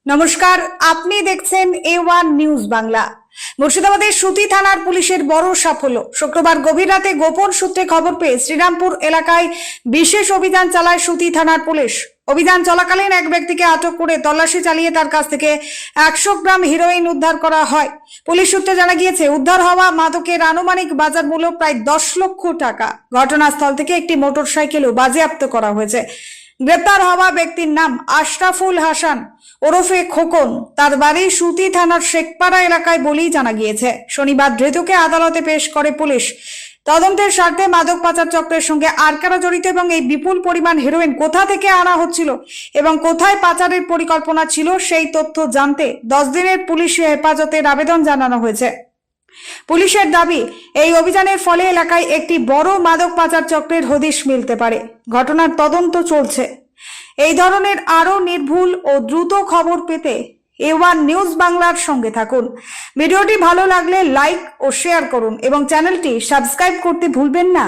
নমস্কার, আপনি দেখছেন A1 নিউজ বাংলা। মুর্শিদাবাদের সুতি থানার পুলিশের বড় সাফল্য। শুক্রবার গভীর রাতে গোপন সূত্রে খবর পেয়ে শ্রীরামপুর এলাকায় বিশেষ অভিযান চালায় সুতি থানার পুলিশ। অভিযান চলাকালীন এক ব্যক্তিকে আটক করে তল্লাশি চালিয়ে তার কাছ থেকে 100 গ্রাম হেরোইন উদ্ধার করা হয়। পুলিশ সূত্রে জানা গিয়েছে, উদ্ধার হওয়া মাদকের আনুমানিক বাজার মূল্য প্রায় 10 লক্ষ টাকা। ঘটনাস্থল থেকে একটি মোটরসাইকেলও বাজেয়াপ্ত করা হয়েছে। গ্রেপ্তার হওয়া ব্যক্তির নাম আশরাফুল হাসান ওরফে খোকন। তার বাড়ি সুতি থানার শেখপাড়া এলাকায় বলেই জানা গিয়েছে। শনিবার ধৃতকে আদালতে পেশ করে পুলিশ। তদন্তের স্বার্থে মাদক পাচার চক্রের সঙ্গে আর কারা জড়িত এবং এই বিপুল পরিমাণ হেরোইন কোথা থেকে আনা হচ্ছিল এবং কোথায় পাচারের পরিকল্পনা ছিল সেই তথ্য জানতে 10 দিনের পুলিশি হেফাজতের আবেদন জানানো হয়েছে। পুলিশের দাবি, এই অভিযানের ফলে এলাকায় একটি বড় মাদক পাচার চক্রের হদিশ মিলতে পারে। ঘটনার তদন্ত চলছে। এই ধরনের আরো নির্ভুল ও দ্রুত খবর পেতে A1 নিউজ বাংলার সঙ্গে থাকুন। ভিডিওটি ভালো লাগলে লাইক ও শেয়ার করুন এবং চ্যানেলটি সাবস্ক্রাইব করতে ভুলবেন না।